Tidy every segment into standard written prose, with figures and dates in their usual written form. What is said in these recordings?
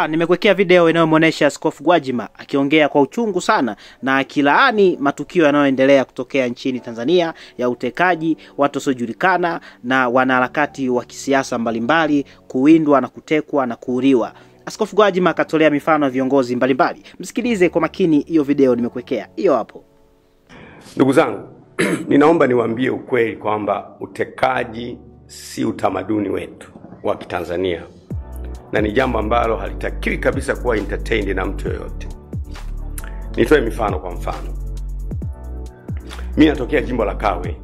Nimekuwekea video inayomuonesha Askofu Gwajima akiongea kwa uchungu sana na akilaani matukio yanayoendelea kutokea nchini Tanzania ya utekaji, watu wasiojulikana na wanaharakati wa kisiasa mbalimbali kuwindwa na kutekwa na kuuliwa. Askofu Gwajima akatolea mifano ya viongozi mbalimbali. Msikilize kwa makini hiyo video nimekuwekea. Hiyo hapo. Ndugu zangu, ninaomba niwaambie ukweli kwamba utekaji si utamaduni wetu wa Kitanzania. Na ni jambo ambalo halitakiwi kabisa kuwa entertained na mtu yoyote. Nitoe mifano kwa mfano. Mimi natokea jimbo la Kawe.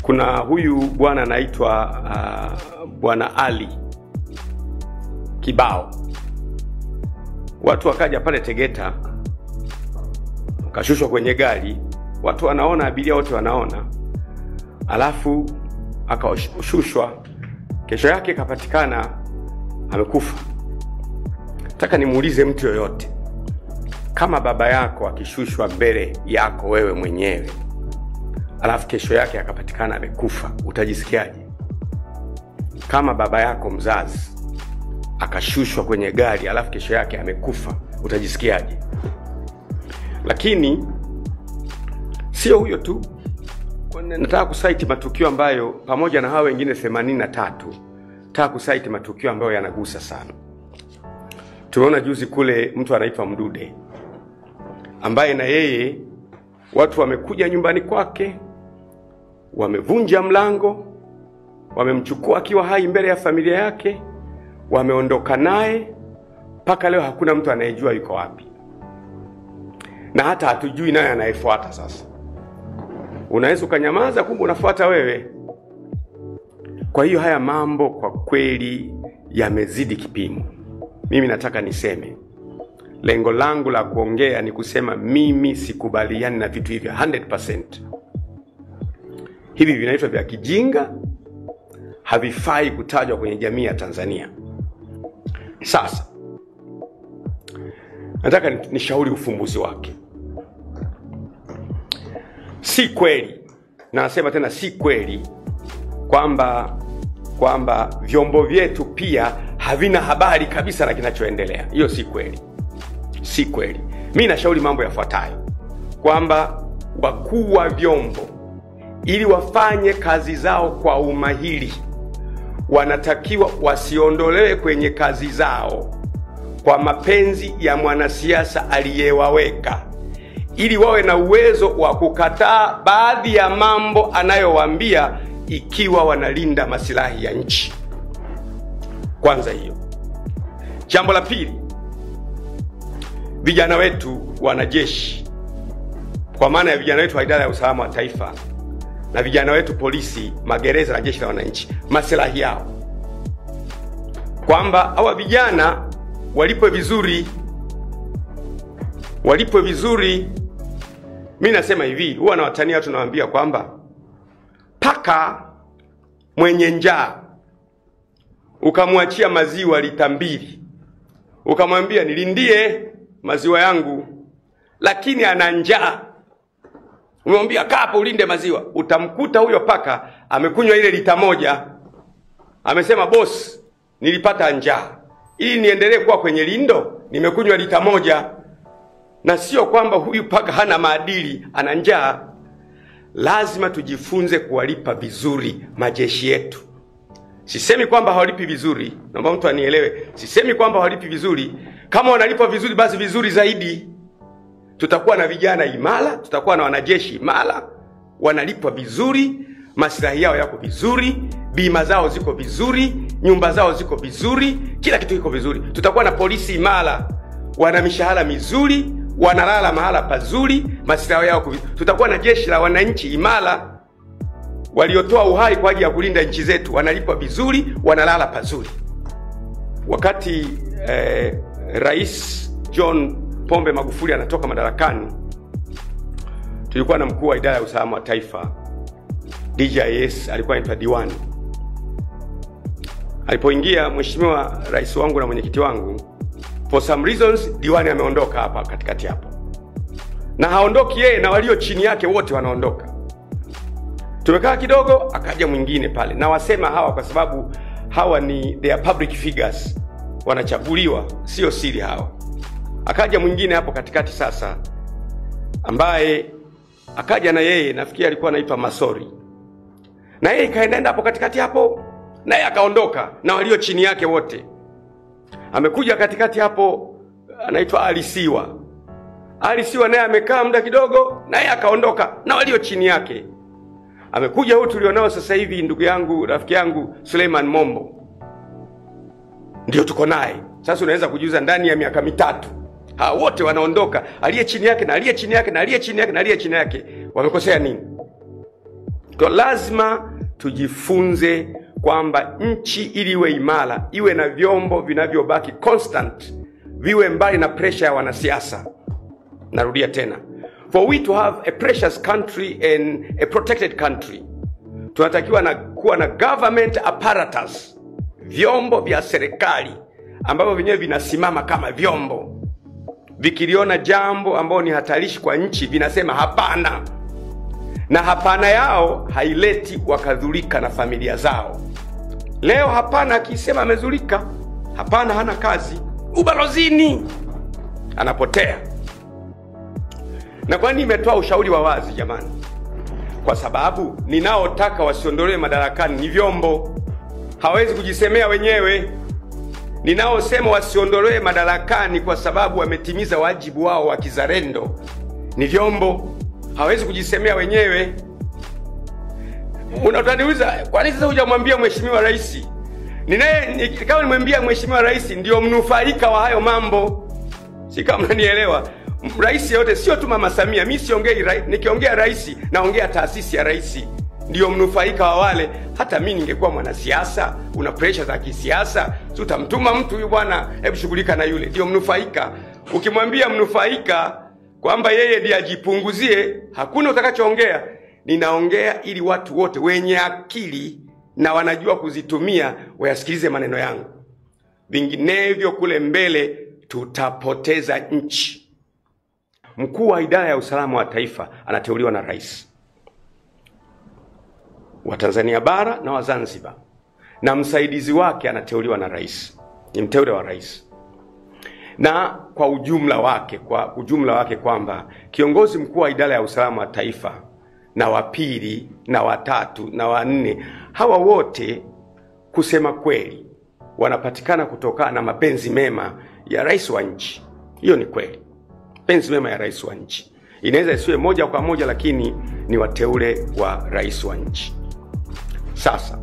Kuna huyu bwana anaitwa Bwana Ali Kibao. Watu wakaja pale Tegeta, wakashushwa kwenye gari, watu wanaona, abiria wote wanaona. Alafu akashushwa, kesho yake kapatikana amekufa. Nataka nimuulize mtu yoyote, kama baba yako akishushwa mbele yako wewe mwenyewe, alafu kesho yake akapatikana amekufa, utajisikiaje? Kama baba yako mzazi akashushwa kwenye gari alafu kesho yake amekufa, utajisikiaje? Lakini sio huyo tu. Nataka kusaiti matukio ambayo pamoja na hao wengine 83, nataka kusaiti matukio ambayo yanagusa sana. Tumeona juzi kule mtu anaitwa Mdude, ambaye na yeye watu wamekuja nyumbani kwake, wamevunja mlango, wamemchukua akiwa hai mbele ya familia yake, wameondoka naye, mpaka leo hakuna mtu anayejua yuko wapi. Na hata hatujui naye anayefuata sasa. Unaweza ukanyamaza, kumbe unafuata wewe. Kwa hiyo haya mambo kwa kweli yamezidi kipimo. Mimi nataka niseme, lengo langu la kuongea ni kusema mimi sikubaliani na vitu hivi 100%. Hivi vinaitwa vya kijinga, havifai kutajwa kwenye jamii ya Tanzania. Sasa nataka nishauri ufumbuzi wake. Si kweli, na nasema tena si kweli, kwamba vyombo vyetu pia havina habari kabisa na kinachoendelea. Hiyo si kweli. Si kweli. Mimi nashauri mambo yafuatayo, kwamba wakuu wa vyombo ili wafanye kazi zao kwa umahiri, wanatakiwa wasiondolewe kwenye kazi zao kwa mapenzi ya mwanasiasa aliyewaweka, ili wawe na uwezo wa kukataa baadhi ya mambo anayowaambia ikiwa wanalinda maslahi ya nchi. Kwanza hiyo. Jambo la pili, vijana wetu wanajeshi, kwa maana ya vijana wetu wa idara ya usalama wa taifa na vijana wetu polisi, magereza na jeshi la wananchi, maslahi yao, kwamba hawa vijana walipwe vizuri. Mimi nasema hivi, huwa na watania watu nawaambia kwamba paka mwenye njaa ukamwachia maziwa lita 2, ukamwambia nilindie maziwa yangu, lakini ana njaa, umemwambia kaa hapo ulinde maziwa, utamkuta huyo paka amekunywa ile lita 1, amesema boss, nilipata njaa, ili niendelee kuwa kwenye lindo nimekunywa lita 1. Na sio kwamba huyu paka hana maadili, ana njaa. Lazima tujifunze kuwalipa vizuri majeshi yetu. Sisemi kwamba hawalipi vizuri, naomba mtu anielewe. Sisemi kwamba hawalipi vizuri. Kama wanalipa vizuri, basi vizuri zaidi. Tutakuwa na vijana imara, tutakuwa na wanajeshi imara, wanalipwa vizuri, maslahi yao yako vizuri, bima zao ziko vizuri, nyumba zao ziko vizuri, kila kitu kiko vizuri. Tutakuwa na polisi imara, wana mishahara mizuri, wanalala mahala pazuri, maslahi yao vizuri. Tutakuwa na jeshi la wananchi imara, waliotoa uhai kwa ajili ya kulinda nchi zetu, wanalipwa vizuri, wanalala pazuri. Wakati Rais John Pombe Magufuli anatoka madarakani, tulikuwa na mkuu wa idara ya usalama wa taifa, DJIS, alikuwa anaitwa Diwani. Alipoingia mheshimiwa rais wangu na mwenyekiti wangu, for some reasons Diwani ameondoka hapa katikati hapo. Na haondoki yeye, na walio chini yake wote wanaondoka. Tumekaa kidogo, akaja mwingine pale. Na wasema hawa kwa sababu hawa ni they are public figures. wanachaguliwa, sio siri hao. Akaja mwingine hapo katikati sasa, ambaye akaja na yeye, nafikiri alikuwa anaitwa Masori, na yeye kaenda hapo katikati hapo, na yeye akaondoka na walio chini yake wote. Amekuja katikati hapo anaitwa Alisiwa. Alisiwa naye amekaa muda kidogo, na yeye akaondoka na walio chini yake. Amekuja huyu tulionao sasa hivi, ndugu yangu, rafiki yangu Suleiman Mombo, ndio tuko naye sasa. Unaweza kujiuza ndani ya miaka mitatu hao wote wanaondoka, aliye chini yake na aliye chini yake na aliye chini yake na aliye chini yake. Wamekosea nini? Kwa lazima tujifunze kwamba nchi ili iwe imara, iwe na vyombo vinavyobaki constant, viwe mbali na pressure ya wanasiasa. Narudia tena, for we to have a precious country and a protected country, tunatakiwa kuwa na government apparatus, vyombo vya serikali ambavyo vyenyewe vinasimama kama vyombo. Vikiliona jambo ambalo ni hatarishi kwa nchi, vinasema hapana, na hapana yao haileti wakadhulika na familia zao. Leo hapana akisema amezulika, hapana hana kazi, ubalozini anapotea. Na kwa nini nimetoa ushauri wa wazi jamani? Kwa sababu ninaotaka wasiondolewe madarakani ni vyombo, hawezi kujisemea wenyewe. Ninaosema wasiondolewe madarakani kwa sababu wametimiza wajibu wao wa kizalendo ni vyombo, hawezi kujisemea wenyewe. Unataniuliza, kwa nini sasa hujamwambia Mheshimiwa Rais? Kama nimwambia Mheshimiwa Rais ndio mnufaika wa hayo mambo. Si kama unanielewa? Rais yote, sio tu Mama Samia. Mimi siongei nikiongea rais, naongea taasisi ya rais ndio mnufaika wa wale. Hata mimi ningekuwa mwanasiasa, una pressure za kisiasa, si utamtuma mtu huyu bwana, hebu shughulika na yule, ndio mnufaika. Ukimwambia mnufaika kwamba yeye ndiye ajipunguzie, hakuna utakachoongea. Ninaongea ili watu wote wenye akili na wanajua kuzitumia wayasikilize maneno yangu. Vinginevyo kule mbele tutapoteza nchi. Mkuu wa idara ya usalama wa taifa anateuliwa na rais wa Tanzania bara na wa Zanzibar, na msaidizi wake anateuliwa na rais, ni mteule wa rais. Na kwa ujumla wake kwamba kiongozi mkuu wa idara ya usalama wa taifa na wa pili na wa tatu na wa nne, hawa wote kusema kweli wanapatikana kutokana na mapenzi mema ya rais wa nchi. Hiyo ni kweli, mapenzi mema ya rais wa nchi. Inaweza isiwe moja kwa moja, lakini ni wateule wa rais wa nchi. Sasa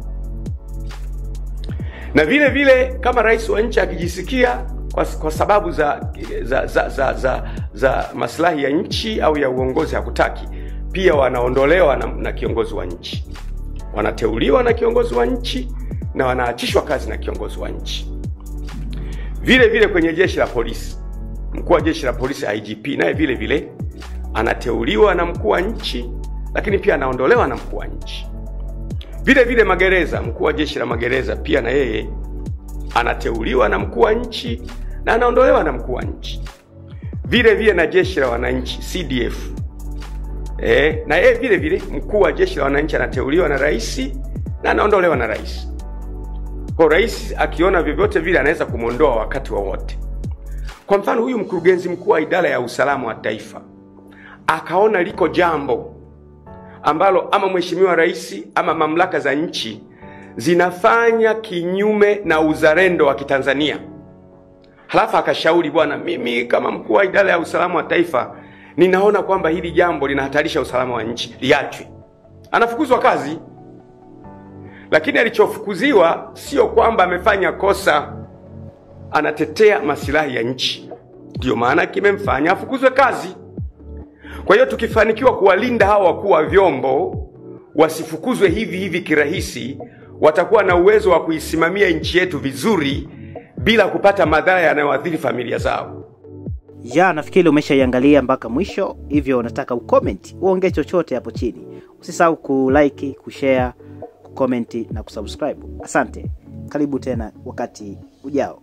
na vile vile kama rais wa nchi akijisikia kwa sababu za maslahi ya nchi au ya uongozi hakutaki, pia wanaondolewa na kiongozi wa nchi, wanateuliwa na kiongozi wa nchi na wanaachishwa kazi na kiongozi wa nchi. Vile vile kwenye jeshi la polisi, mkuu wa jeshi la polisi IGP naye vile vile anateuliwa na mkuu wa nchi, lakini pia anaondolewa na mkuu wa nchi. Vile vile magereza, mkuu wa jeshi la magereza pia na yeye anateuliwa na mkuu wa nchi na anaondolewa na mkuu wa nchi. Vile vile na jeshi la wananchi CDF, na yeye vile vile mkuu wa jeshi la wananchi anateuliwa na rais na anaondolewa na rais. Kwa rais akiona vyovyote vile anaweza kumuondoa wakati wowote. Kwa mfano huyu mkurugenzi mkuu wa idara ya usalama wa taifa akaona liko jambo ambalo ama Mheshimiwa Rais ama mamlaka za nchi zinafanya kinyume na uzalendo wa Kitanzania, halafu akashauri, bwana, mimi kama mkuu wa idara ya usalama wa taifa ninaona kwamba hili jambo linahatarisha usalama wa nchi, liachwe. Anafukuzwa kazi. Lakini alichofukuziwa sio kwamba amefanya kosa, anatetea maslahi ya nchi, ndio maana kimemfanya afukuzwe kazi. Kwa hiyo tukifanikiwa kuwalinda hawa wakuu wa vyombo wasifukuzwe hivi kirahisi, watakuwa na uwezo wa kuisimamia nchi yetu vizuri bila kupata madhara yanayoathiri familia zao. Nafikiri umeshaiangalia mpaka mwisho, hivyo nataka ucomment, uongee chochote hapo chini. Usisahau kulike, kushare, kucomment na kusubscribe. Asante. Karibu tena wakati ujao.